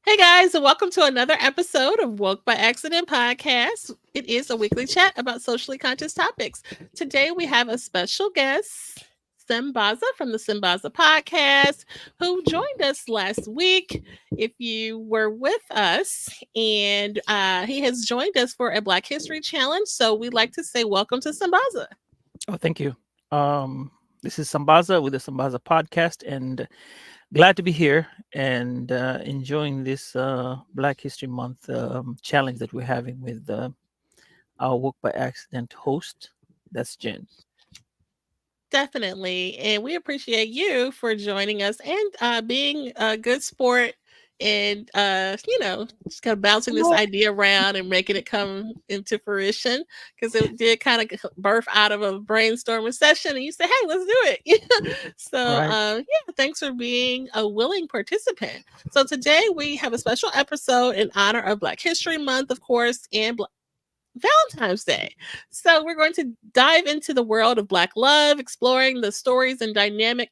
Hey guys, and welcome to another episode of Woke by Accident podcast. It is a weekly chat about socially conscious topics. Today we have a special guest, Sambaza from the Sambaza Podcast, who joined us last week. If you were with us, and he has joined us for a Black History Challenge. So we'd like to say welcome to Sambaza. Oh, thank you. This is Sambaza with the Sambaza Podcast, and glad to be here and enjoying this Black History Month challenge that we're having with our Work by Accident host. That's Jen. Definitely. And we appreciate you for joining us and being a good sport and just kind of bouncing this No. idea around and making it come into fruition because it did kind of birth out of a brainstorming session and you said, hey, let's do it. So Right. yeah, thanks for being a willing participant. So today we have a special episode in honor of Black History Month, of course, and Valentine's Day. So we're going to dive into the world of Black love, exploring the stories and dynamic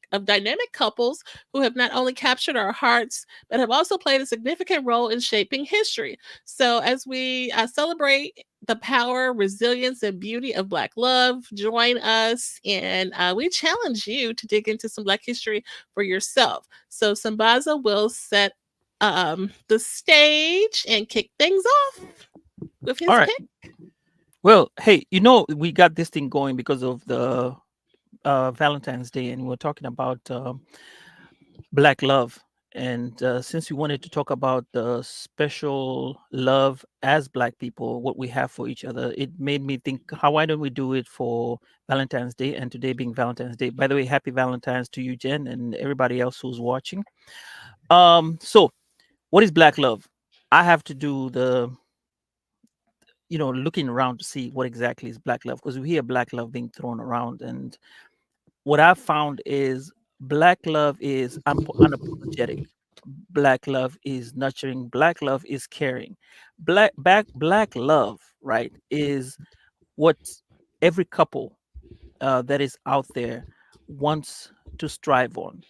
couples who have not only captured our hearts but have also played a significant role in shaping history. So as we celebrate the power, resilience, and beauty of Black love, join us and we challenge you to dig into some Black history for yourself. So Sambaza will set the stage and kick things off with All his right. pick. Well, hey, we got this thing going because of the Valentine's Day, and we're talking about Black love. And since we wanted to talk about the special love as Black people, what we have for each other, it made me think, why don't we do it for Valentine's Day? And today being Valentine's Day, by the way, happy Valentine's to you, Jen, and everybody else who's watching. So what is Black love? I have to do looking around to see what exactly is Black love because we hear Black love being thrown around, and what I've found is Black love is unapologetic. Black love is nurturing. Black love is caring. Black love, right, is what every couple that is out there wants to strive on.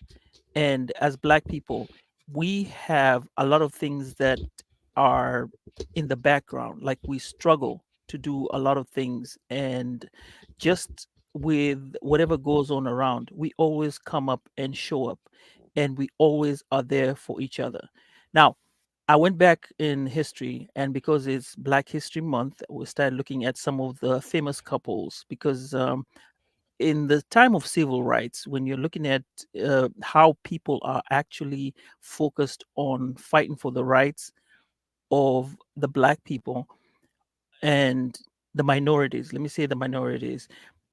And as Black people, we have a lot of things that are in the background. Like we struggle to do a lot of things, and just with whatever goes on around, we always come up and show up, and we always are there for each other. Now, I went back in history, and because it's Black History Month, we started looking at some of the famous couples. Because in the time of civil rights, when you're looking at how people are actually focused on fighting for the rights of the Black people and the minorities, let me say the minorities,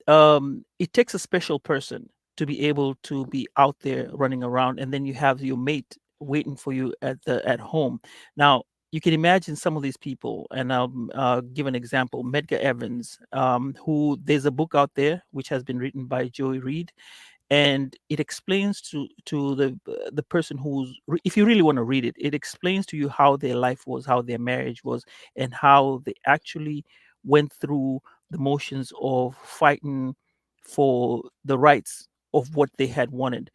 it takes a special person to be able to be out there running around, and then you have your mate waiting for you at home. Now you can imagine some of these people, and I'll give an example. Medgar Evans, who there's a book out there which has been written by Joy Reid, and it explains to the person if you really want to read it, it explains to you how their life was, how their marriage was, and how they actually went through the motions of fighting for the rights of what they had wanted.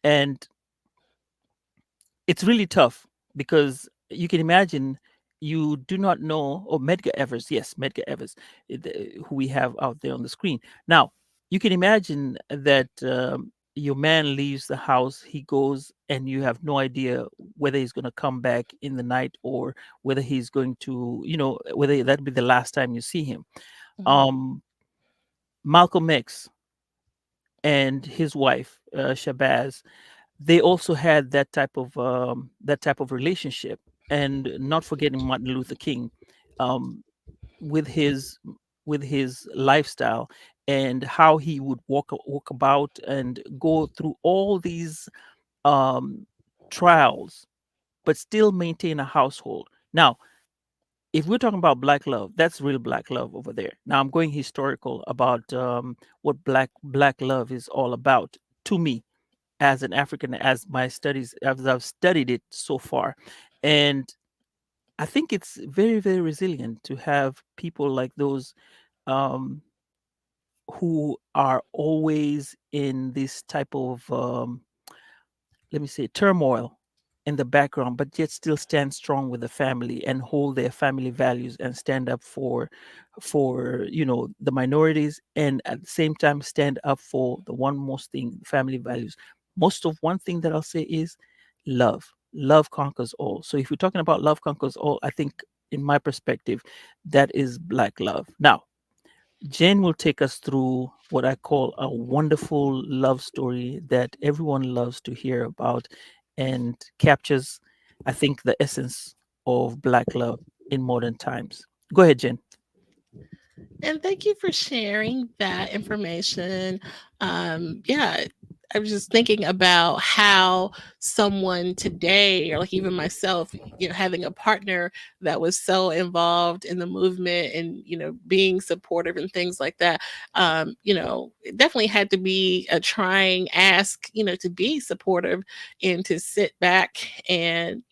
And it's really tough because you can imagine, you do not know. Or Medgar Evers, yes, Medgar Evers, who we have out there on the screen now. You can imagine that your man leaves the house, he goes, and you have no idea whether he's going to come back in the night, or whether he's going to, whether that be the last time you see him. Mhm. um Malcolm X and his wife, Shabazz, they also had that type of relationship. And not forgetting Martin Luther King, um, with his lifestyle, and how he would walk about and go through all these um, trials, but still maintain a household. Now, if we're talking about Black love, that's real Black love over there. Now I'm going historical about what Black love is all about to me as an African, as I've studied it so far. And I think it's very, very resilient to have people like those, um, who are always in this type of, let me say, turmoil. in the background, but yet still stand strong with the family and hold their family values and stand up for the minorities, and at the same time stand up for the one most thing, family values. Most of one thing that I'll say is love. Love conquers all. So if we're talking about love conquers all, I think in my perspective, that is black love. Now, Jen will take us through what I call a wonderful love story that everyone loves to hear about and captures, I think, the essence of Black love in modern times. Go ahead, Jen. And thank you for sharing that information. Yeah, I was just thinking about how someone today, or like even myself, having a partner that was so involved in the movement and, being supportive and things like that. It definitely had to be a trying ask, to be supportive and to sit back and,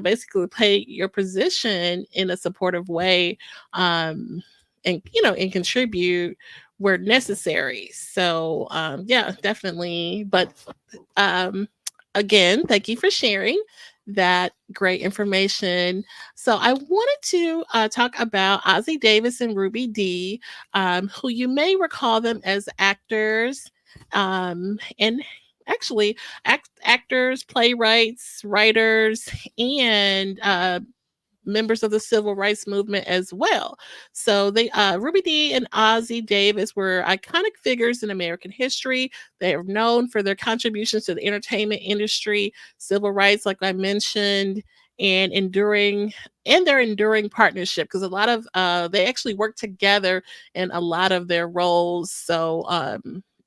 basically play your position in a supportive way. And contribute where necessary. So yeah, definitely. But um again, thank you for sharing that great information. So I wanted to talk about Ozzie Davis and Ruby Dee, who you may recall them as actors, and actually actors, playwrights, writers, and members of the civil rights movement as well. So they Ruby Dee and Ozzie Davis were iconic figures in American history. They are known for their contributions to the entertainment industry, civil rights, like I mentioned, and their enduring partnership, because a lot of they actually work together in a lot of their roles. So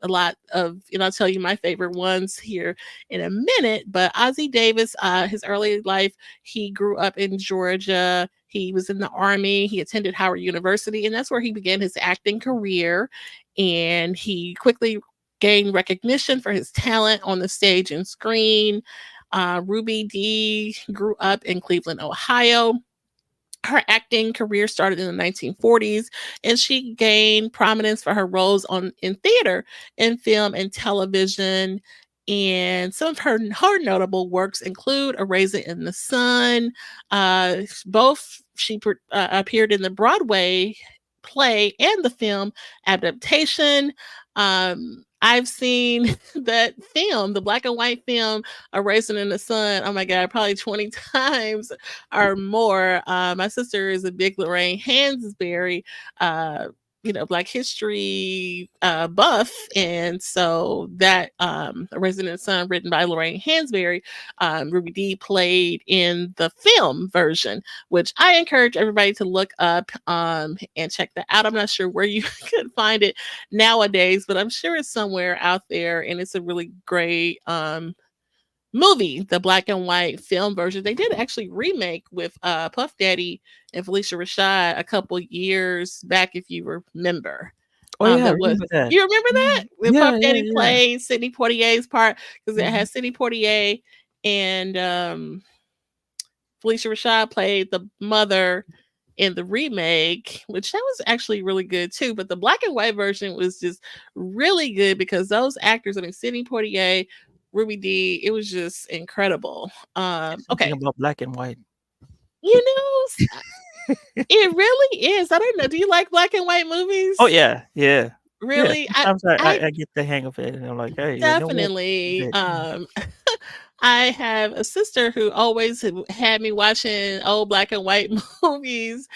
a lot of, I'll tell you my favorite ones here in a minute. But Ozzie Davis, his early life, he grew up in Georgia. He was in the Army. He attended Howard University, and that's where he began his acting career. And he quickly gained recognition for his talent on the stage and screen. Ruby Dee grew up in Cleveland, Ohio. Her acting career started in the 1940s, and she gained prominence for her roles in theater, in film, and television. And some of her notable works include A Raisin in the Sun. Both she appeared in the Broadway play and the film adaptation. I've seen that film, the black and white film, A Raisin in the Sun. Oh my God, probably 20 times or more. My sister is a big Lorraine Hansberry, Black History buff, and so that A Raisin in the Sun, written by Lorraine Hansberry, Ruby Dee played in the film version, which I encourage everybody to look up and check that out. I'm not sure where you could find it nowadays, but I'm sure it's somewhere out there, and it's a really great movie, the black and white film version. They did actually remake with Puff Daddy and Felicia Rashad a couple years back, if you remember. Oh yeah, I That was remember that. You remember that when Yeah, Puff yeah, Daddy yeah. played Sidney Poitier's part, because it Mhm. has Sidney Poitier and Felicia Rashad played the mother in the remake, which that was actually really good too. But the black and white version was just really good because those actors, I mean, Sidney Poitier, Ruby Dee, it was just incredible. There's something Okay, about black and white. it really is. I don't know. Do you like black and white Oh movies? yeah, yeah, yeah. Really? Sometimes I, I I, I get the hang of it, and I'm like, hey, you know what? This is definitely. it. I have a sister who always had me watching old black and white movies,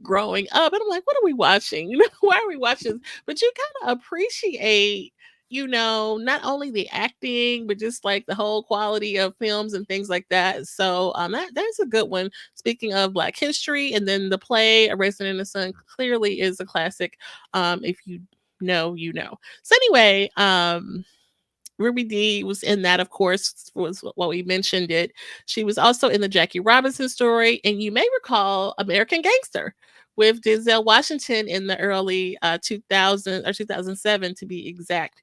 growing up. And I'm like, what are we watching? Why are we watching this? But you kind of appreciate, not only the acting, but just like the whole quality of films and things like that. So that's a good one. Speaking of Black history, and then the play, A Raisin in the Sun, clearly is a classic. If you know, you know. So anyway, Ruby Dee was in that, of course, was what we mentioned it. She was also in the Jackie Robinson story, and you may recall American Gangster with Denzel Washington in the early 2000 or 2007 to be exact.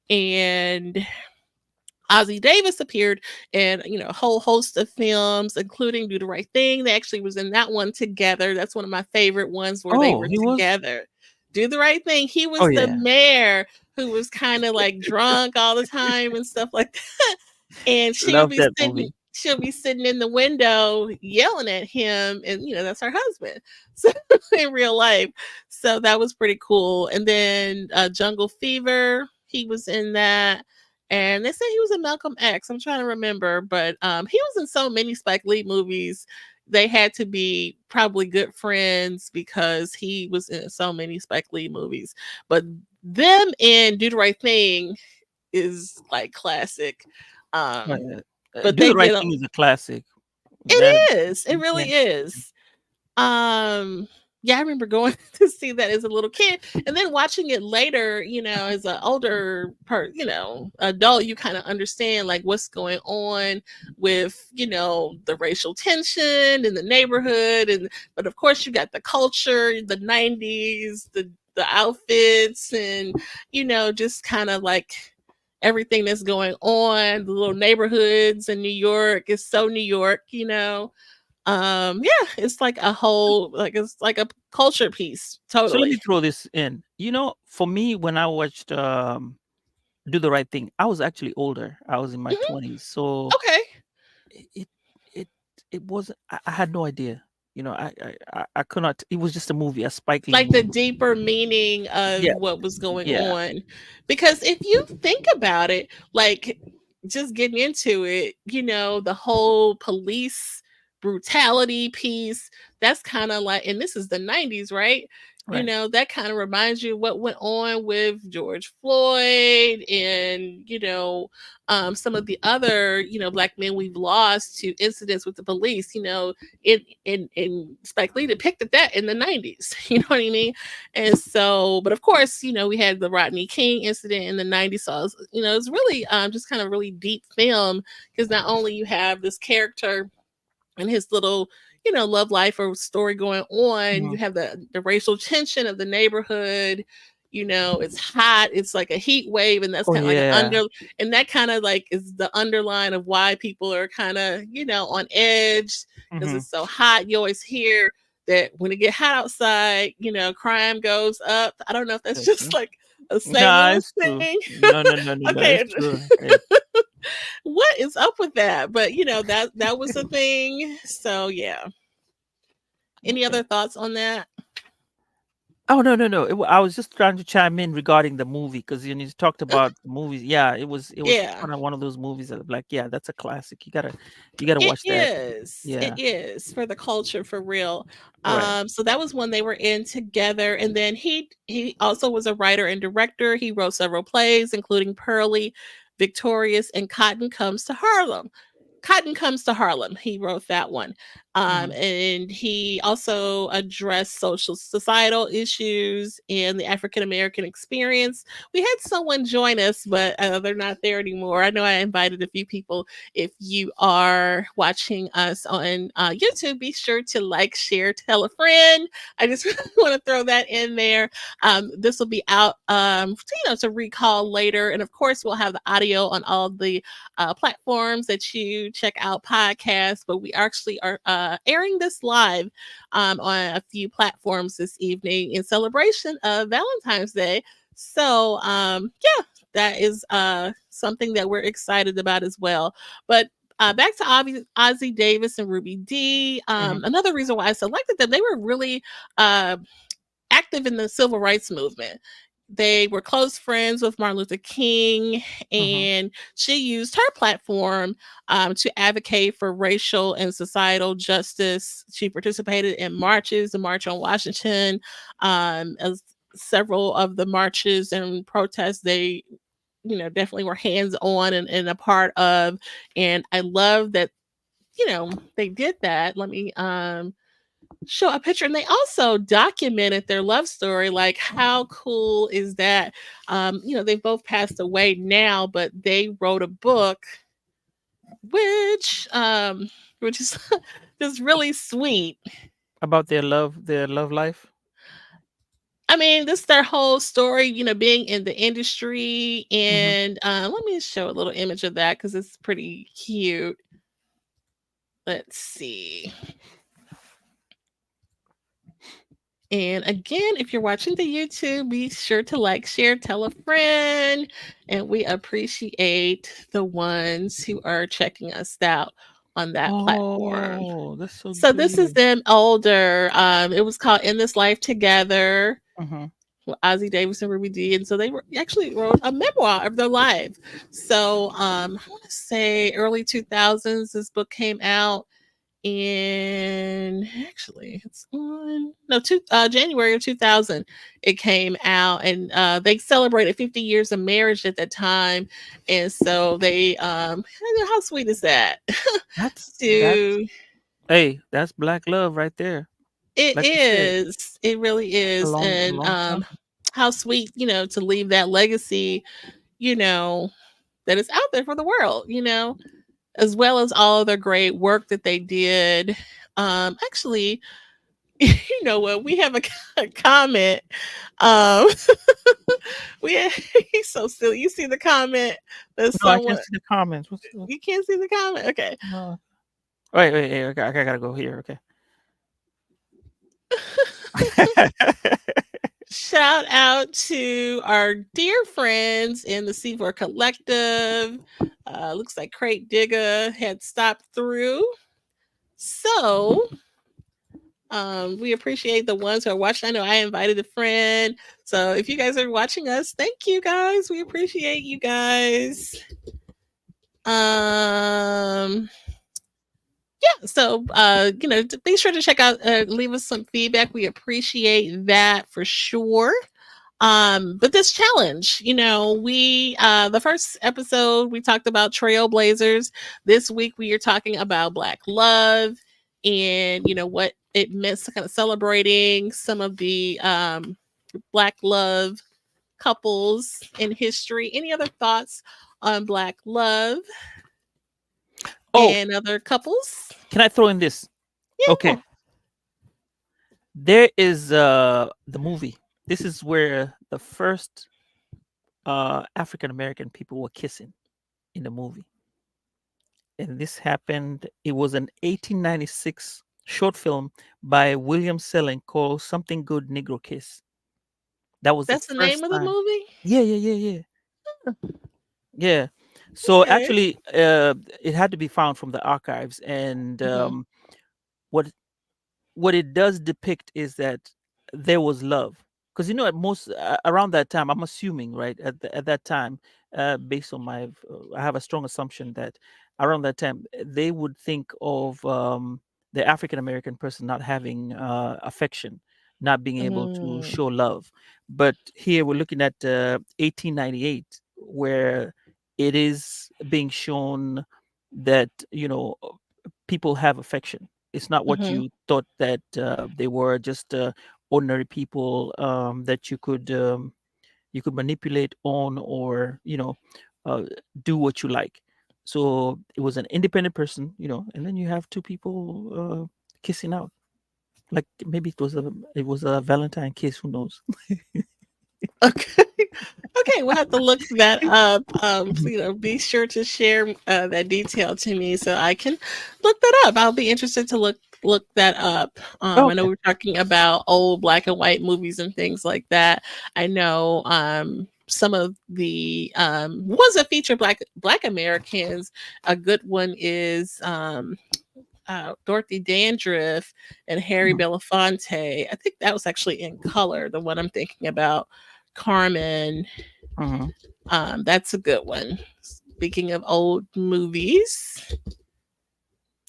And Ozzie Davis appeared in, a whole host of films, including Do the Right Thing. They actually was in that one together. That's one of my favorite ones where they Oh, were he was. together. Do the Right Thing. He Oh was the yeah. mayor who was kind of like drunk all the time and stuff like that. and Love that movie. she'll be sitting in the window yelling at him, and that's her husband. So in real life. So that was pretty cool. And then Jungle Fever, he was in that. And they said he was in Malcolm X. I'm trying to remember, but he was in so many Spike Lee movies. They had to be probably good friends because he was in so many Spike Lee movies. But them in Do the Right Thing is like classic. Right. Um, but Do they the Right did a Thing is a classic. That it is. It you really can't. is. Um, yeah, I remember going to see that as a little kid, and then watching it later. As an older adult, you kind of understand like what's going on with the racial tension in the neighborhood, and but of course you got the culture, the '90s, the outfits, and just kind of like everything that's going on. The little neighborhoods in New York is so New York. Yeah, it's like a whole like it's like a culture piece, So let me totally. throw this in. For me, when I watched Do the Right Thing, I was actually older. I was in my Hmm. 20s, so Okay. it it it wasn't. I had no idea. I could not. It was just a movie, a Spike Lee Like the movie. deeper meaning of Yeah, what was going yeah, on. Because if you think about it, like just getting into it, the whole police brutality piece, that's kind of like, and this is the '90s, right? right. That kind of reminds you of what went on with George Floyd and, some of the other, black men we've lost to incidents with the police, in Spike Lee depicted that in the '90s. You know what I mean? And so, but of course, we had the Rodney King incident in the '90s. So, it's really just kind of really deep film because not only you have this character and his little love life or story going on, Mhm. you have the racial tension of the neighborhood. It's hot, it's like a heat wave, and that's Oh kind of like yeah. and that kind of like is the underline of why people are kind of on edge because Hmm. it's so hot. You always hear that when it get hot outside, crime goes up. I don't know if that's just like a St. Nah, Louis it's true. thing. No, no, no, no, no. Okay. It's true. It's What is up with that? But that was a thing. So yeah. Any okay. other thoughts on that? Oh no, no, no. I was just trying to chime in regarding the movie because you talked Okay. about the movies. Yeah, it was Yeah. kind of one of those movies that like, yeah, that's a classic. You gotta It watch that. is. It Yeah, is for the culture for real. right. So that was when they were in together, and then he also was a writer and director. He wrote several plays, including Pearly, Victorious, and Cotton Comes to Harlem. Cotton Comes to Harlem. He wrote that one. Hmm. And he also addressed social societal issues and the African American experience. We had someone join us, but they're not there anymore. I know I invited a few people. If you are watching us on YouTube, be sure to like, share, tell a friend. I just want to throw that in there. This will be out, to recall later. And of course, we'll have the audio on all the platforms that you check out podcasts, but we actually are airing this live on a few platforms this evening in celebration of Valentine's Day. So, yeah, that is something that we're excited about as well. But back to Ozzy Davis and Ruby D. Hmm. Another reason why I selected them, they were really uh, active in the civil rights movement. They were close friends with Martin Luther King, Hmm. and she used her platform to advocate for racial and societal justice. She participated in marches, the March on Washington, as several of the marches and protests they definitely were hands on and a part of. And I love that they did that. Let me show a picture, and they also documented their love story. Like, how cool is that? They've both passed away now, but they wrote a book which which is just really sweet. About their love life. I mean, this is their whole story, being in the industry. Hmm. And let me show a little image of that because it's pretty cute. Let's see. And again, if you're watching the YouTube, be sure to like, share, tell a friend. And we appreciate the ones who are checking us out on that platform. Oh, that's so So this is good. them older. It was called In This Life Together Mm-hmm. with Ozzie Davis and Ruby Dee. And so they were actually wrote a memoir of their life. So I want to say early 2000s, this book came out. And actually it's on no two January of 2000 it came out, and they celebrated 50 years of marriage at that time. And so they how sweet is that? That's To hey, that's black love right there. It Like you said, is, it really a is. And long time. how sweet, to leave that legacy, you know that is out there for the world, as well as all of the great work that they did. Actually, you know what? We have a comment. Um, he's so silly. You see the comment? There's No, I can't someone. see the comments. What's You can't see the comment. Okay. no. Wait. Okay, I gotta go here. Okay. Shout out to our dear friends in the C4 Collective. Looks like Crate Digger had stopped through. So we appreciate the ones who are watching. I know I invited a friend. So if you guys are watching us, thank you guys. We appreciate you guys. Um yeah, so be sure to check out, leave us some feedback. We appreciate that for sure. But this challenge, we the first episode we talked about trailblazers. This week we are talking about black love, and what it meant, kind of celebrating some of the black love couples in history. Any other thoughts on black love Oh, and other couples? can I throw in this? Okay. Yeah. There is the movie. This is where the first African American people were kissing in the movie. And this happened, it was an 1896 short film by William Selling called Something Good Negro Kiss. That was the That's the name first of the time. movie? Yeah. Yeah. So Okay. actually, it had to be found from the archives, and Mhm. what what it does depict is that there was love, because at most around that time, I'm assuming, right, at that time, based on I have a strong assumption that around that time they would think of the African American person not having affection, not being able to Mm. show love. But here we're looking at 1898, where it is being shown that people have affection. It's not what Mhm. you thought that they were, just ordinary people that you could manipulate on, or uh, do what you like. So it was an independent person, and then you have two people kissing out. Like maybe it was a Valentine kiss. Who knows? Okay. Okay, we'll have to look that up. Mhm. Be sure to share that detail to me so I can look that up. I'll be interested to look that up. I know Okay. we're talking about old black and white movies and things like that. I know some of the ones that feature black Americans. A good one is Dorothy Dandruff and Harry Mhm. Belafonte. I think that was actually in color. The one I'm thinking about, Carmen. Mhm. That's a good one. Speaking of old movies,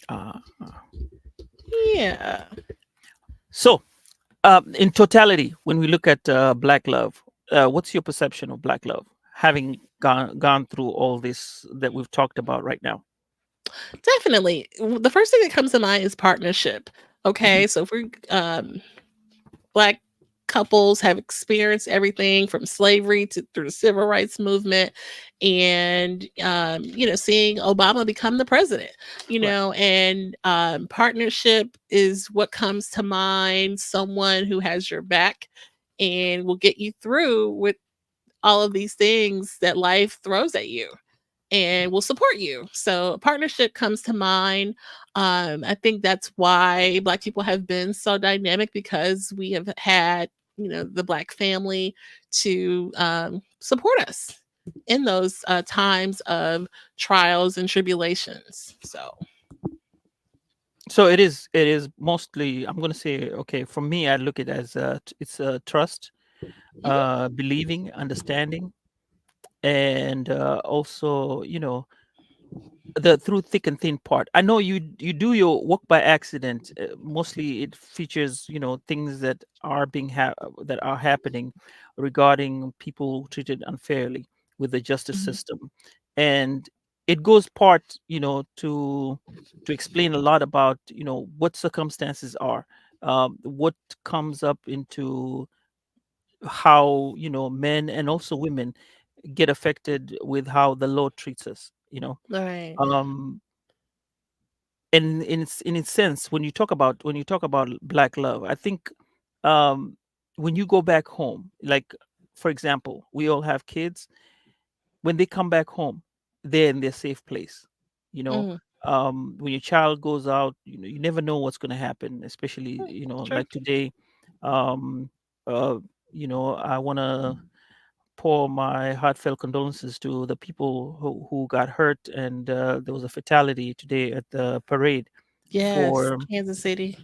Uh, yeah, so, in totality, when we look at black love, what's your perception of black love, having gone through all this that we've talked about right now? definitely. The first thing that comes to mind is partnership. Mhm. Okay, so if we're black couples have experienced everything from slavery to through the civil rights movement, and seeing Obama become the president, Right. and partnership is what comes to mind. Someone who has your back and will get you through with all of these things that life throws at you. and will support you. So partnership comes to mind. I think that's why Black people have been so dynamic, because we have had, the Black family to support us in those times of trials and tribulations. So, So it is mostly, I'm going to say, okay, for me, I look at it as it's a trust, mhm, believing, understanding, and also, the through thick and thin part. I know you do your work by accident. Mostly, it features things that are that are happening regarding people treated unfairly with the justice mhm. system, and it goes part to explain a lot about what circumstances are, what comes up into how men and also women get affected with how the law treats us. Right. Um, and in its sense, when you talk about black love, I think, um when you go back home, like, for example, we all have kids. When they come back home, they're in their safe place. you know Mm, when your child goes out, you never know what's going to happen, especially, true. like today. um uh I want to pour my heartfelt condolences to the people who got hurt, and there was a fatality today at the parade Yes, for Kansas City.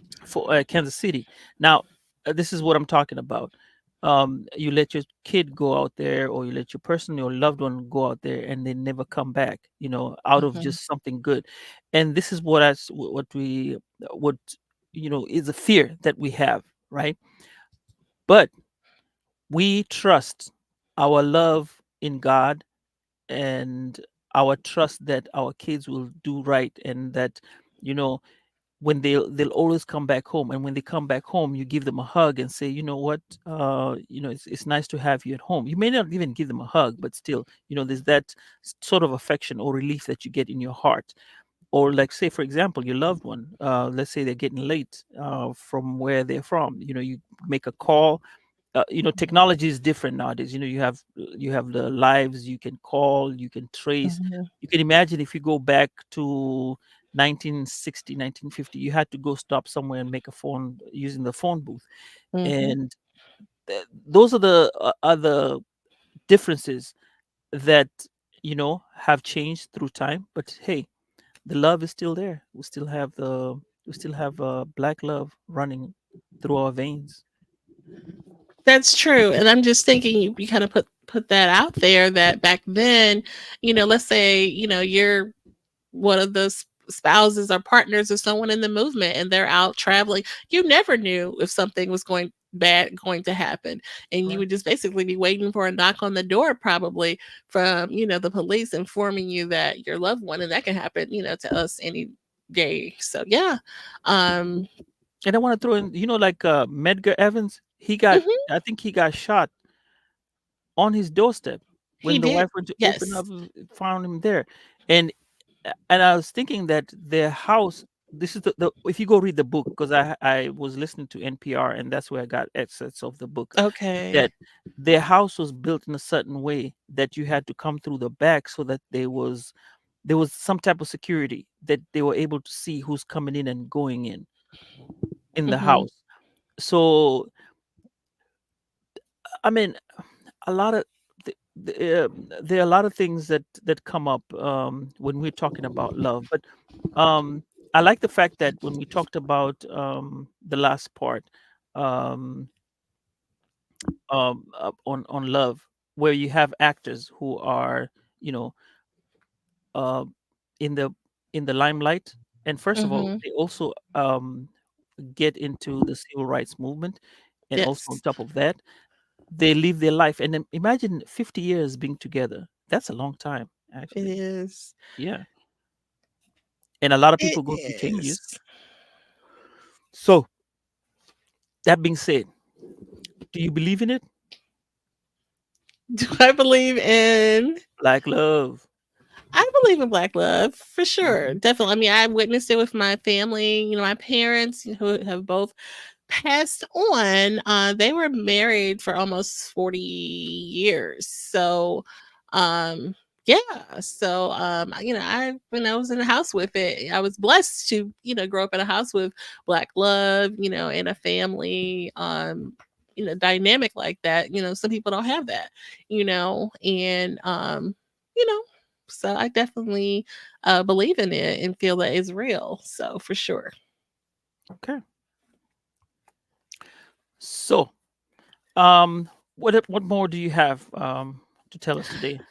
Kansas City. Now, this is what I'm talking about. You let your kid go out there, or you let your person, your loved one, go out there, and they never come back. Out of Mhm. just something good. And this is what is a fear that we have, right? But we trust our love in God, and our trust that our kids will do right, and that you know when they'll always come back home. And when they come back home, you give them a hug and say, you know what, it's nice to have you at home. You may not even give them a hug, but still, there's that sort of affection or relief that you get in your heart. Or, like, say, for example, your loved one, let's say they're getting late from where they're from. You make a call. Technology is different nowadays. You have the lives, you can call, you can trace. Mhm. You can imagine, if you go back to 1960, 1950, you had to go stop somewhere and make a phone using the phone booth. Mhm. And those are the other differences that have changed through time. But hey, the love is still there. We still have black love running through our veins. That's true, and I'm just thinking, you kind of put that out there, that back then, let's say, you're one of the spouses or partners of someone in the movement, and they're out traveling. You never knew if something was going to happen, and you Right. would just basically be waiting for a knock on the door, probably from the police, informing you that your loved one, and that can happen to us any day. So yeah. um And I want to throw in, like, Medgar Evans. mhm, I think he got shot on his doorstep he when the did. wife went to open Yes. up, found him there. And I was thinking that their house. This is the if you go read the book, because I was listening to NPR, and that's where I got excerpts of the book. Okay. That their house was built in a certain way that you had to come through the back, so that there was some type of security, that they were able to see who's coming in and going in the Mhm. house. So, I mean, a lot of there are a lot of things that come up when we're talking about love. But I like the fact that when we talked about the last part, um, on love, where you have actors who are, you know uh, in the limelight. And first of all, Mhm. they also get into the civil rights movement, and also on Yes, top of that, they live their life. And then imagine 50 years being together. That's a long time, it actually. is. Yeah. And a lot of It people go through changes. is. So, that being said, do you believe in it? Do I believe in Black love. I believe in black love for sure. Hmm. Definitely. I mean, I witnessed it with my family, my parents who have both passed on. They were married for almost 40 years. So, um, Yeah. So, I when I was in the house with it, I was blessed to, grow up in a house with Black love, and a family, dynamic like that. Some people don't have that, and you know, so I definitely believe in it and feel that it's real. So for sure. Okay. So, what more do you have to tell us today with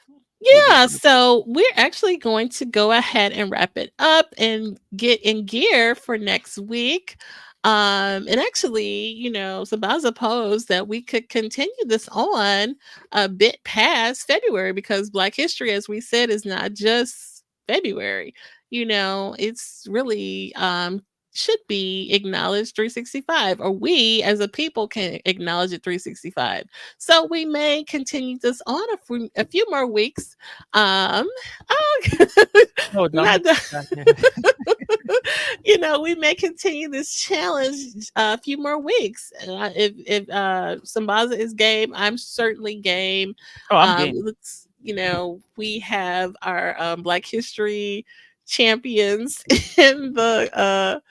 this Yeah, episode? so we're actually going to go ahead and wrap it up and get in gear for next week. And actually, Sambaza posed that we could continue this on a bit past February because Black History, as we said, is not just February. It's really should be acknowledged 365, or we as a people can acknowledge it 365. So we may continue this on a few more weeks. Oh, No, don't not hold the, back. we may continue this challenge a few more weeks. If Sambaza is game, I'm certainly game. Oh, I'm game. Let's we have our Black History champions in the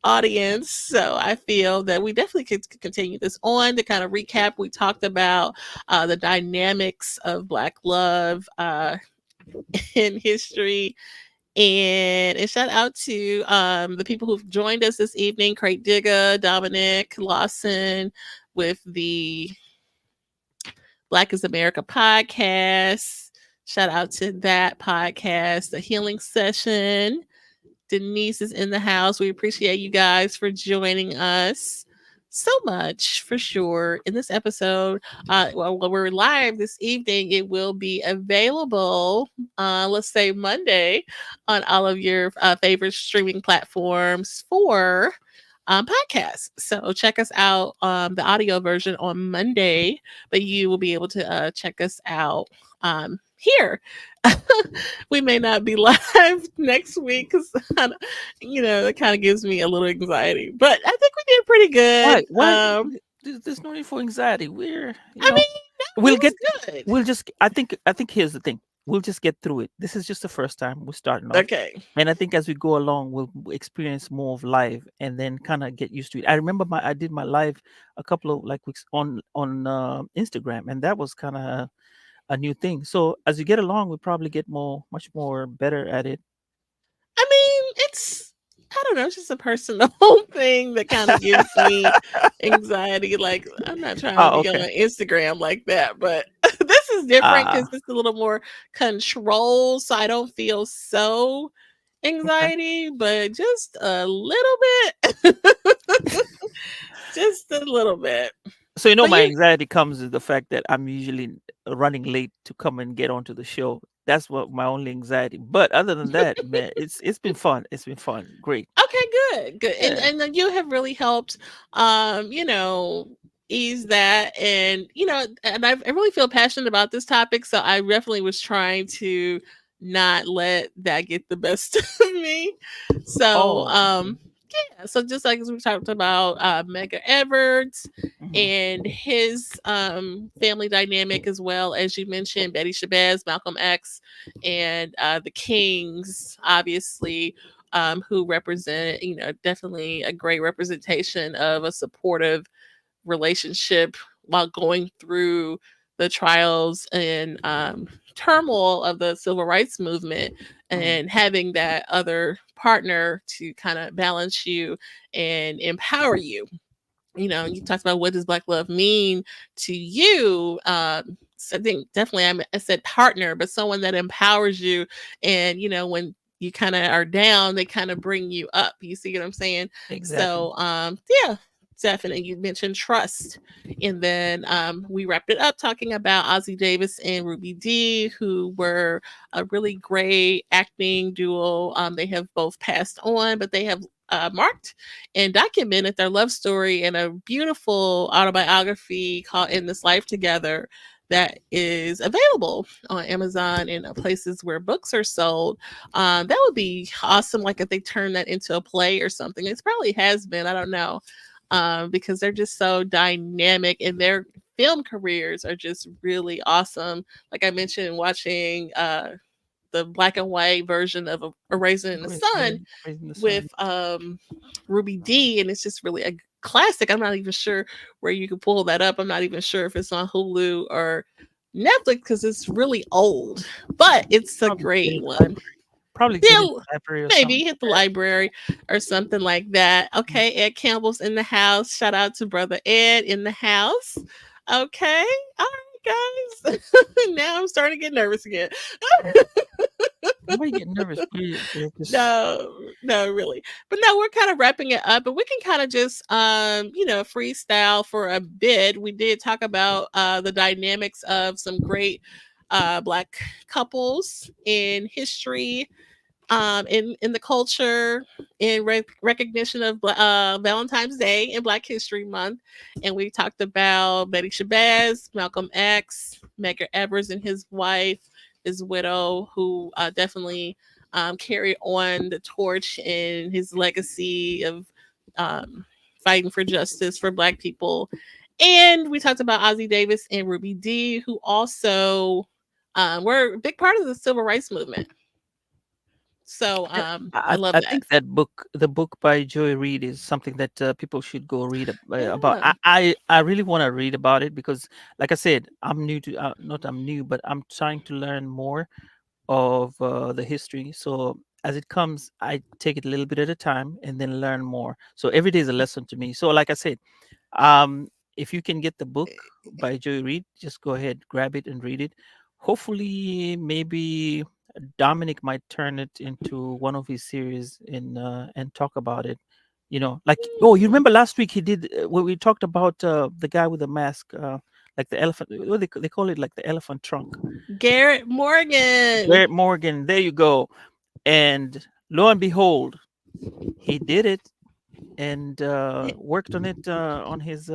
audience. So I feel that we definitely could continue this on to kind of recap. We talked about the dynamics of Black love in history. And shout out to the people who've joined us this evening: Crate Digger, Dominic Lawson, with the Black is America podcast. Shout out to that podcast, the Healing Session. Denise is in the house. We appreciate you guys for joining us so much for sure in this episode. While we're live this evening, it will be available, let's say Monday, on all of your favorite streaming platforms for podcasts. So check us out, the audio version on Monday, but you will be able to check us out here. We may not be live next week because that kind of gives me a little anxiety, but I think we did pretty Why? good. Why? There's no need for anxiety. I mean, no, we'll it get, was good. we'll just, I think here's the thing. We'll just get through it. This is just the first time we're starting off. Okay. And I think as we go along, we'll experience more of live and then kind of get used to it. I remember I did my live a couple of like weeks on Instagram, and that was kind of a new thing. So as you get along, we probably get much more better at it. I mean, I don't know, it's just a personal thing that kind of gives me anxiety. Like, I'm not trying to Oh, be on okay. Instagram like that, but this is different because Ah, it's a little more control, so I don't feel so okay. anxiety, but just a little bit. Just a little bit. So But my you anxiety comes is the fact that I'm usually running late to come and get onto the show. That's what my only anxiety. But other than that, man, it's been fun. It's been fun. Great. Okay, good, good. And Yeah. and then you have really helped, ease that. And I really feel passionate about this topic, so I definitely was trying to not let that get the best of me. So, Oh, okay. yeah. So just like as we talked about Mega Edwards Hmm. and his family dynamic, as well as you mentioned Betty Shabazz, Malcolm X, and the Kings, obviously, who represent, definitely a great representation of a supportive relationship while going through the trials and turmoil of the civil rights movement, Hmm. and having that other partner to kind of balance you and empower you. You talked about what does Black love mean to you. So I think definitely I said partner, but someone that empowers you, and when you kind of are down, they kind of bring you up. You see what I'm saying? Exactly. So yeah, definitely. You mentioned trust, and then we wrapped it up talking about Ozzie Davis and Ruby Dee, who were a really great acting duo. They have both passed on, but they have marked and documented their love story in a beautiful autobiography called In This Life Together, that is available on Amazon and places where books are sold. That would be awesome. Like if they turn that into a play or something. It probably has been. I don't know. Because they're just so dynamic, and their film careers are just really awesome. Like I mentioned, watching the black and white version of A Raisin in the Sun Raising the with sun. Ruby D, and it's just really a classic. I'm not even sure where you can pull that up. I'm not even sure if it's on Hulu or Netflix because it's really old, but it's a Probably get great it in the one. library. Probably get Yeah, it in the library or maybe something hit like the that. library or something like that. Mm. Okay, Ed Campbell's in the house. Shout out to brother Ed in the house. Okay, all right, guys. Now I'm starting to get nervous again. Why are you getting nervous? We're just No, no, really. But no, we're kind of wrapping it up, and we can kind of just freestyle for a bit. We did talk about the dynamics of some great black couples in history, in the culture, in recognition of Valentine's Day and Black History Month, and we talked about Betty Shabazz, Malcolm X, Medgar Evers and his wife, his widow, who definitely carried on the torch in his legacy of um, fighting for justice for Black people, and we talked about Ozzie Davis and Ruby Dee, who also were a big part of the civil rights movement. So Yeah, I love I that. think that the book by Joy Reid is something that people should go read about. Yeah. I really want to read about it because, like I said, I'm new to not I'm new, but I'm trying to learn more of the history. So as it comes, I take it a little bit at a time and then learn more. So every day is a lesson to me. So like I said, if you can get the book by Joy Reid, just go ahead, grab it and read it. Hopefully, maybe Dominic might turn it into one of his series and talk about it. You know, like oh, you Mm. remember last week he did when we talked about the guy with the mask, like the elephant. What they call it, like the elephant trunk. Garrett Morgan. Garrett Morgan. There you go. And lo and behold, he did it and worked on it on his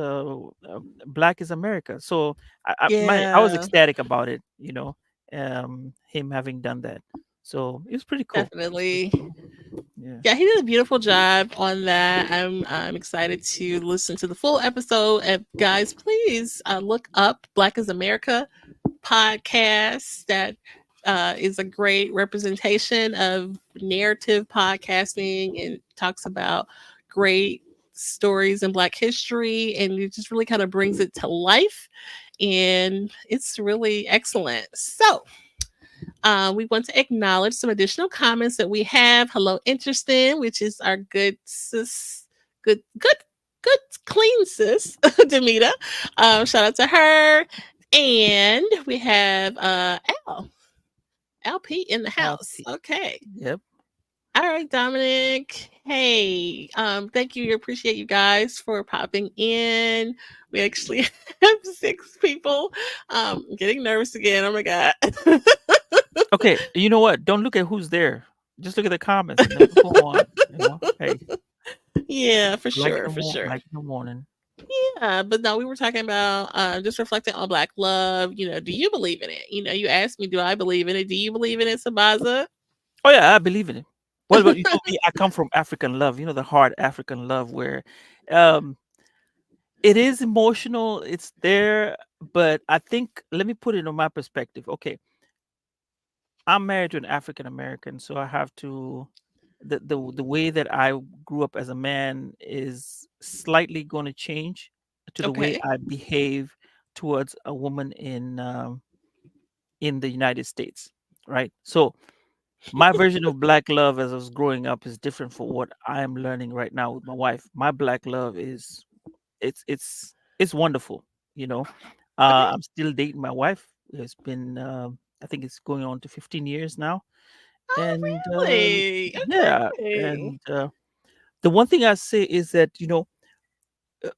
Black is America. So I was Yeah, ecstatic about it, you know, him having done that. So it was pretty cool. It was pretty definitely. cool. Yeah. Yeah, he did a beautiful job on that. I'm excited to listen to the full episode. And guys, please look up Black is America podcast. That is a great representation of narrative podcasting and talks about great stories in Black history, and it just really kind of brings it to life. And it's really excellent. So, we want to acknowledge some additional comments that we have. Hello, Interesting, which is our good sis, good, clean sis, Demita. Shout out to her. And we have Al, LP in the house. LP. Okay. Yep. All right, Dominic. Hey, thank you. Appreciate you guys for popping in. We actually have 6 people. Getting nervous again. Oh my god. Okay. You know what? Don't look at who's there. Just look at the comments and then go on. You know, hey, Yeah, for like in sure, the for sure. like in the morning. Yeah, but no, we were talking about just reflecting on Black love. Do you believe in it? You asked me, do I believe in it? Do you believe in it, Sambaza? Oh yeah, I believe in it. Well, but you know me, I come from African love. You know the hard African love where, um, it is emotional. It's there, but I think let me put it in my perspective. Okay, I'm married to an African American, so I have to the way that I grew up as a man is slightly going to change to the way Okay. I behave towards a woman in the United States, right? So my version of black love as I was growing up is different for what I am learning right now with my wife. My black love is it's wonderful, you know. Okay. I'm still dating my wife. It's been I think it's going on to 15 years now, Oh, and really? yeah, Okay. and the one thing I say is that uh,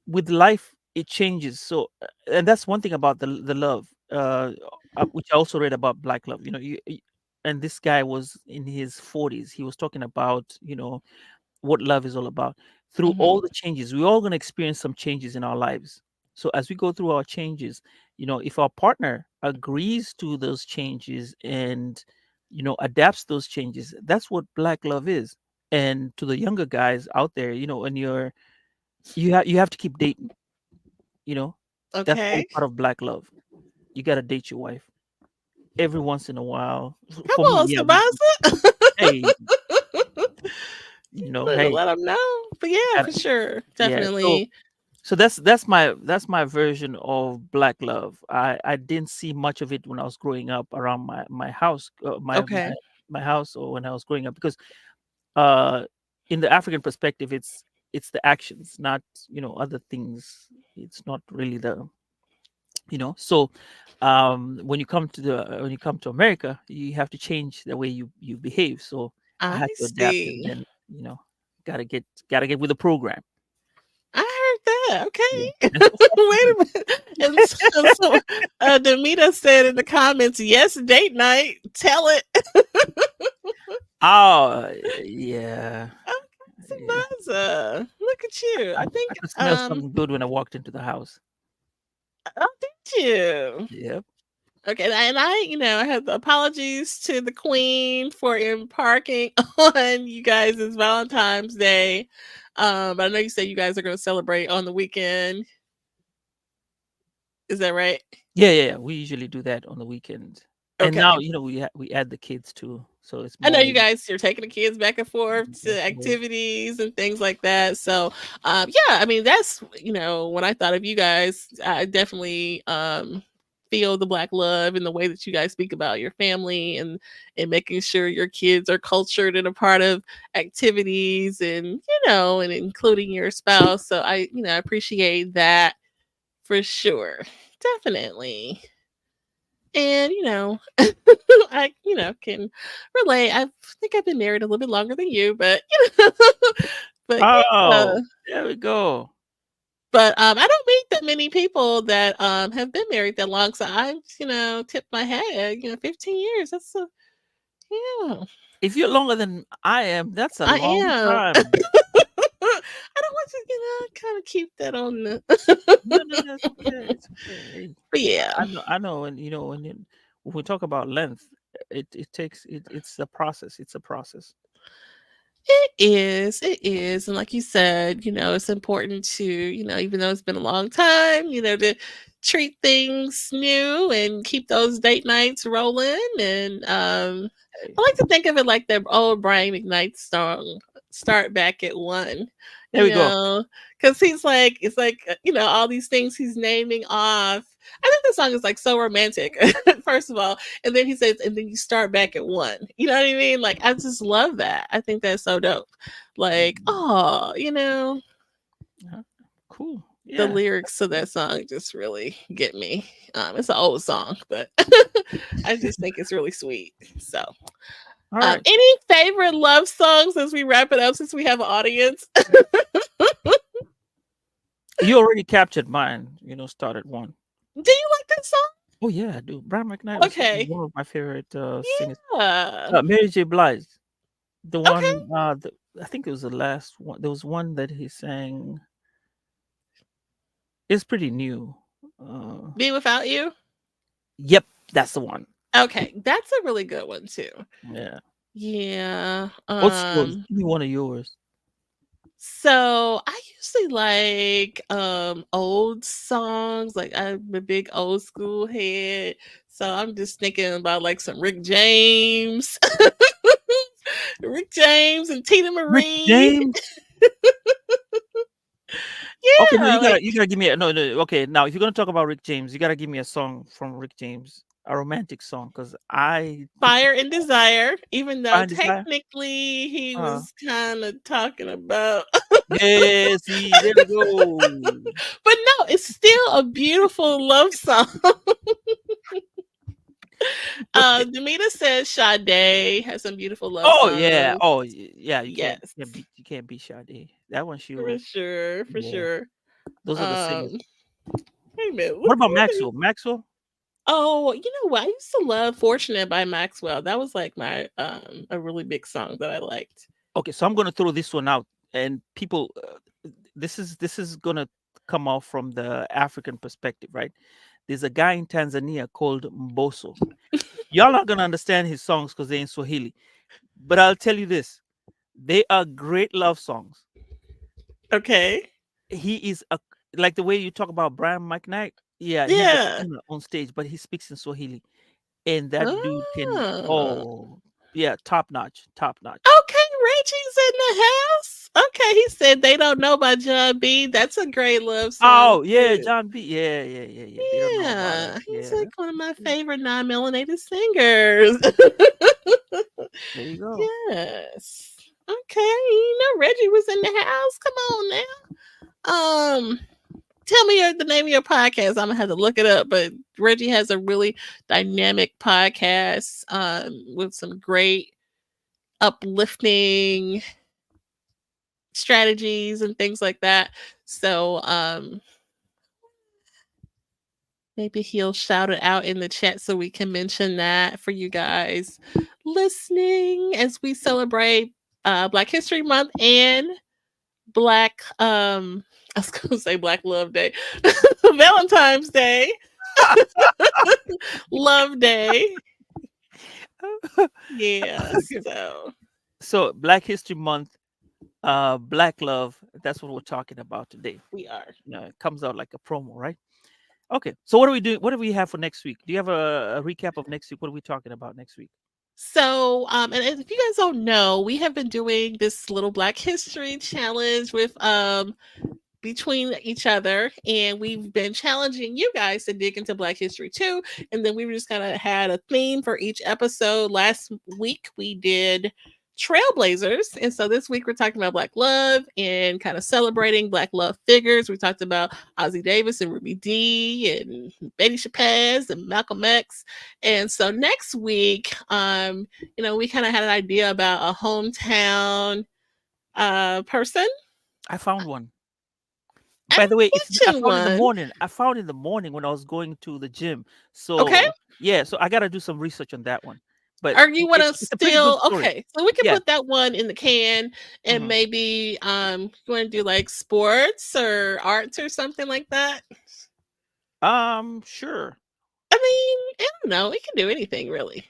with life it changes. So and that's one thing about the love, which I also read about black love. And this guy was in his 40s. He was talking about what love is all about. Through Hmm. all the changes, we're all going to experience some changes in our lives. So as we go through our changes, if our partner agrees to those changes and adapts those changes, that's what black love is. And to the younger guys out there, when you have to keep dating, you know That's all Okay. part of black love. You gotta date your wife every once in a while. Come For me, on, yeah. Sambaza. Hey, Better hey, let them know. But yeah, gotta, for sure. yeah. So Definitely. that's my version of black love. I didn't see much of it when I was growing up around my house, Okay. my house, or when I was growing up, because uh in the African perspective, it's the actions, not other things. It's not really the so when you come to America, you have to change the way you behave. So I I had to adapt, and see. then gotta get with the program. I heard that. Yeah, Okay. and so far so Wait good. a minute. And so, Demita said in the comments, yes, date night. Tell it. Oh, yeah, yeah. Sambaza. Look at you. I think, I could smell something good when I walked into the house. oh, did you? Yep. Okay, and I have apologies to the Queen for embarking on you guys' Valentine's Day. But I know you said you guys are going to celebrate on the weekend. Is that right? Yeah, yeah, yeah. We usually do that on the weekend, and now Okay. we add the kids too, so it's I know more. you guys you're taking the kids back and forth Yeah, to more. activities and things like that. So, yeah, I mean that's when I thought of you guys, I definitely feel the black love in the way that you guys speak about your family and making sure your kids are cultured and a part of activities and including your spouse. So I appreciate that for sure, definitely. And I can relate. I think I've been married a little bit longer than you, but but yeah. Oh, there we go. But I don't meet that many people that have been married that long. So I tip my head. 15 years. That's yeah. If you're longer than I am, that's a I long am. time. I don't want to kind of keep that on the. No, no, no, it's okay. It's okay. Hey, But yeah. I know, and when we talk about length, it takes it's a process. It's a process. It is. And like you said, it's important to, even though it's been a long time, to treat things new and keep those date nights rolling. And Hey, I like to think of it like the old Brian McKnight song, Start Back at One, there you we go. know, because it's like, all these things he's naming off. I think the song is like so romantic, first of all. And then he says, and then you start back at one. You know what I mean? Like, I just love that. I think that's so dope. Like, Mhm. oh, Uh-huh. Cool. the Yeah. lyrics to that song just really get me. It's an old song, but I just think it's really sweet. So, All right. any favorite love songs as we wrap it up since we have an audience? You already captured mine. Started one. Do you like that song? Oh yeah, I do. Brian McKnight was Okay. one of my favorite singers. Yeah. Mary J. Blige, the Okay. one. I think it was the last one. There was one that he sang. It's pretty new. Uh, Be Without You. yep, that's the one. Okay, that's a really good one too. Yeah. Yeah. What's yours? Give me one of yours. So I usually like old songs. Like I'm a big old school head. So I'm just thinking about like some Rick James. Rick James and Tina Rick Marie. James. Okay, no, Yeah, like you gotta give me no, no. Okay, now if you're gonna talk about Rick James, you gotta give me a song from Rick James, a romantic song, because I Fire and Desire, even though find desire. technically he Uh, was kind of talking about yeah, see, there we go. but no, it's still a beautiful love song. Okay. Demita says Sade has some beautiful love Oh yeah. songs. Oh yeah. Yes, You can't beat Sade. That one she for wrote. sure, for Yeah, sure. those are the singers. Um, Wait a minute. What about Maxwell? Maxwell. Oh, you know what? I used to love "Fortunate" by Maxwell. That was like my a really big song that I liked. Okay, so I'm gonna throw this one out, and people, this is gonna come off from the African perspective, right? There's a guy in Tanzania called Mboso. Y'all not gonna understand his songs because they're in Swahili, but I'll tell you this: they are great love songs. Okay. He is a like the way you talk about Brian McKnight. Yeah, he's the Yeah. owner on stage, but he speaks in Swahili, and that dude can. Oh. Oh, yeah, top notch, top notch. Okay, Reggie's in the house. Okay, he said they don't know about John B. That's a great love song Oh yeah, too. John B. Yeah, yeah, yeah, yeah. They don't know about it. Yeah, he's Yeah, like one of my favorite non-melanated singers. there you go. Yes. Okay, you know Reggie was in the house. Come on now. Tell me the name of your podcast. I'm gonna have to look it up. But Reggie has a really dynamic podcast with some great uplifting strategies and things like that. So maybe he'll shout it out in the chat so we can mention that for you guys listening as we celebrate Black History Month and Black I was gonna say Black Love Day. Valentine's Day. Love Day. Yeah. Okay. So So Black History Month, Black Love. That's what we're talking about today. we are. It comes out like a promo, right? Okay. So what are we doing? What do we have for next week? Do you have a recap of next week? What are we talking about next week? So, and if you guys don't know, we have been doing this little Black History challenge with between each other, and we've been challenging you guys to dig into Black history too. And then we just kind of had a theme for each episode. Last week we did trailblazers, and so this week we're talking about Black love and kind of celebrating Black love figures. We talked about Ozzie Davis and Ruby Dee and Betty Shabazz and Malcolm X. And so next week, we kind of had an idea about a hometown person. I found one. I By the way, it's I mentioned found in the one. morning. I found in the morning when I was going to the gym. Okay. So yeah, so I gotta do some research on that one. But Or you want to it's a pretty good still story. okay? So we can Yeah. put that one in the can, and hmm maybe you want to do like sports or arts or something like that. Sure. I mean, I don't know. We can do anything really.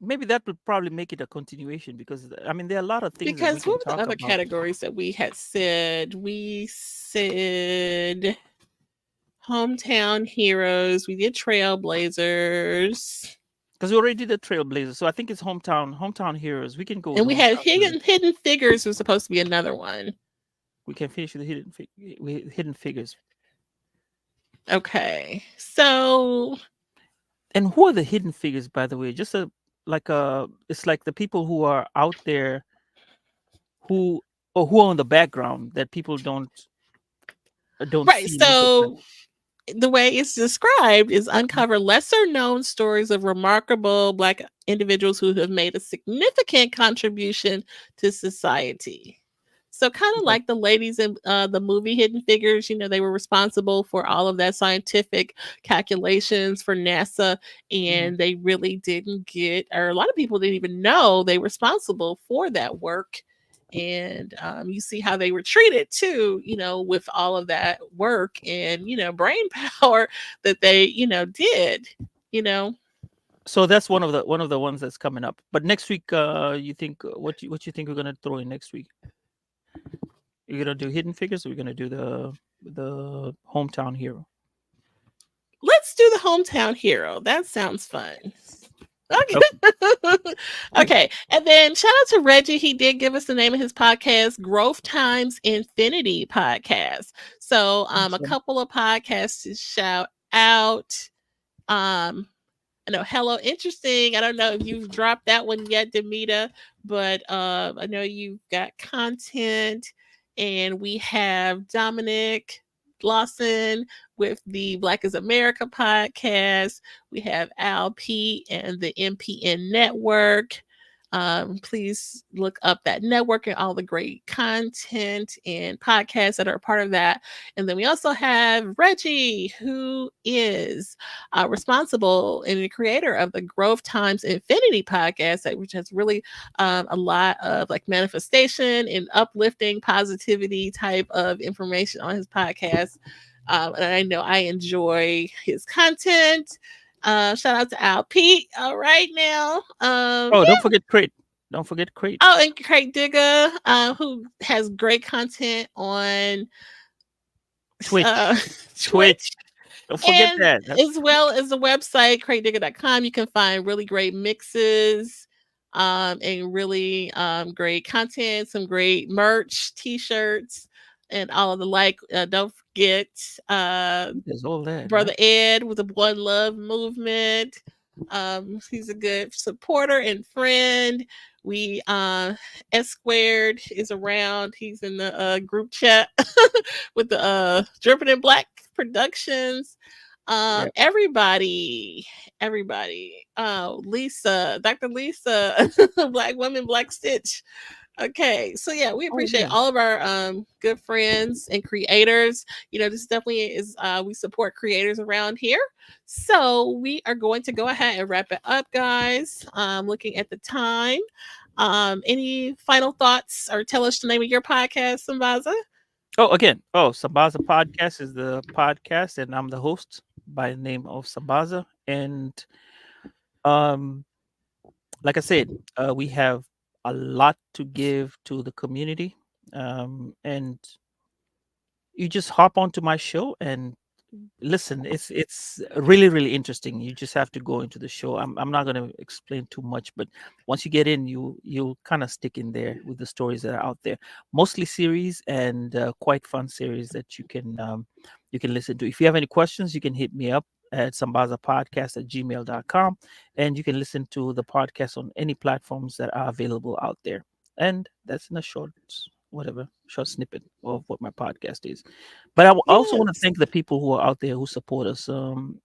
Maybe that would probably make it a continuation because I mean there are a lot of things that we Because can what were the talk other about. categories that we had said? We said hometown heroes. We did trailblazers. Because we already did the Trailblazers, so I think it's hometown heroes. We can go with And the we had hometown heroes. hidden figures was supposed to be another one. We can finish with the hidden figures. Okay. So And who are the hidden figures, by the way? Just it's like the people who are out there who who are in the background that people don't right. see most of the time. So the way it's described is uncover lesser known stories of remarkable Black individuals who have made a significant contribution to society. So, kind of Okay. like the ladies in the movie Hidden Figures, they were responsible for all of that scientific calculations for NASA, Mhm. and they really didn't get, or a lot of people didn't even know they were responsible for that work. And you see how they were treated too, with all of that work and brain power that they did. You know, So that's one of the ones that's coming up. But next week, you think what you think we're gonna throw in next week? You're gonna do hidden figures, or we're gonna do the hometown hero? let's do the hometown hero. That sounds fun. Okay. Okay. Okay. And then shout out to Reggie. He did give us the name of his podcast, Growth Times Infinity Podcast. So a Awesome. couple of podcasts to shout out. I know Hello Interesting. I don't know if you've dropped that one yet, Demita, but I know you've got content. And we have Dominic Lawson with the Black is America podcast. We have Al P and the MPN Network. Please look up that network and all the great content and podcasts that are a part of that. And then we also have Reggie, who is responsible and the creator of the Growth Times Infinity podcast, which has really a lot of like manifestation and uplifting positivity type of information on his podcast. And I know I enjoy his content. Shout out to Al Pete. All right now. Oh, don't forget Crate. Don't forget Crate. Oh, and Craig Digger, who has great content on Twitch. uh, Twitch. Twitch. Don't forget And that. That's as well as the website, cratedigger.com, you can find really great mixes and really great content, some great merch, t-shirts, and all of the like. Don't forget there's all that, Brother huh? Ed with the One Love movement. He's a good supporter and friend. We S Squared is around. He's in the group chat with the Dripping in Black Productions. Yeah. Everybody. Lisa, Dr. Lisa, Black Woman, Black Stitch. Okay, so yeah, we Oh appreciate yeah. all of our good friends and creators. This definitely is we support creators around here. So we are going to go ahead and wrap it up, guys. Looking at the time. Any final thoughts or tell us the name of your podcast, Sambaza? Oh, again. Oh, Sambaza Podcast is the podcast, and I'm the host by the name of Sambaza. And um, like I said, we have a lot to give to the community. And you just hop onto my show and listen. It's really really interesting. You just have to go into the show. I'm not going to explain too much, but once you get in, you'll kind of stick in there with the stories that are out there. Mostly series and quite fun series that you can listen to. If you have any questions, you can hit me up at sambazapodcast@gmail.com, and you can listen to the podcast on any platforms that are available out there. And that's in a short snippet of what my podcast is. But I also want to Yes. thank the people who are out there who support us,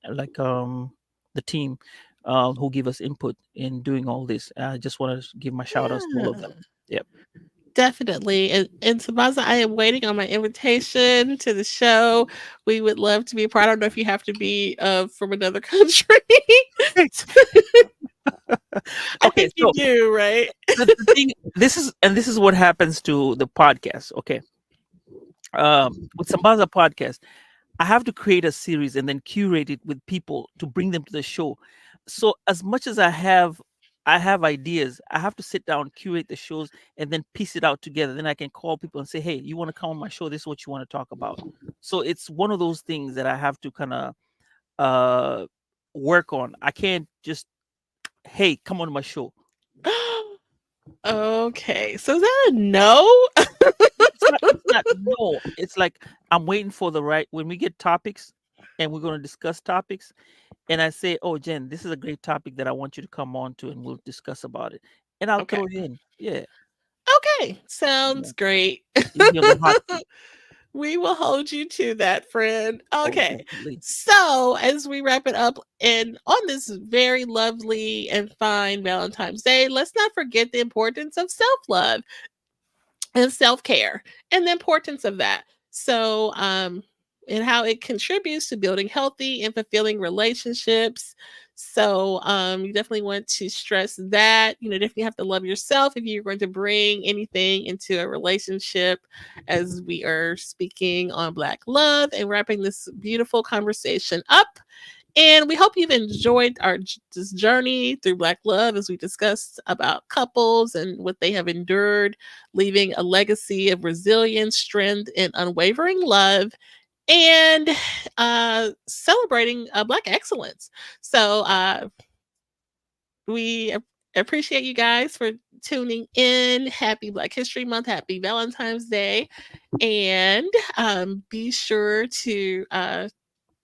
like the team who give us input in doing all this. I just want to give my shout outs to all of them. Yeah. Yep. Definitely. And Sabaza, I am waiting on my invitation to the show. We would love to be a part. I don't know if you have to be from another country. I Okay, think you so do, right? the thing, this is what happens to the podcast. Okay, with Sambaza podcast, I have to create a series and then curate it with people to bring them to the show. So as much as I have ideas, I have to sit down, curate the shows, and then piece it out together. Then I can call people and say, "Hey, you want to come on my show? This is what you want to talk about." So it's one of those things that I have to kind of uh work on. I can't just, "Hey, come on my show." Okay. So is that a no? It's not no. It's like I'm waiting for the right when we get topics and we're going to discuss topics. And I say, "Oh, Jen, this is a great topic that I want you to come on to, and we'll discuss about it." And I'll Okay. throw it in. Yeah, Okay. yeah. Sounds great. You'll be on the hot seat. We will hold you to that, friend. Oh, Okay. definitely. So, as we wrap it up, and on this very lovely and fine Valentine's Day, let's not forget the importance of self love and self-care and the importance of that. So, and how it contributes to building healthy and fulfilling relationships. So, you definitely want to stress that. Definitely have to love yourself if you're going to bring anything into a relationship, as we are speaking on Black love and wrapping this beautiful conversation up. And we hope you've enjoyed this journey through Black love as we discussed about couples and what they have endured, leaving a legacy of resilience, strength, and unwavering love, and celebrating Black excellence. So we appreciate you guys for tuning in. Happy Black History Month. Happy Valentine's Day. And be sure to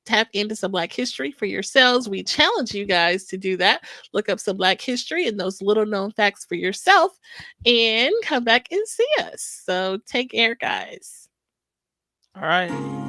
tap into some Black history for yourselves. We challenge you guys to do that. Look up some Black history and those little known facts for yourself and come back and see us. So take care, guys. All right.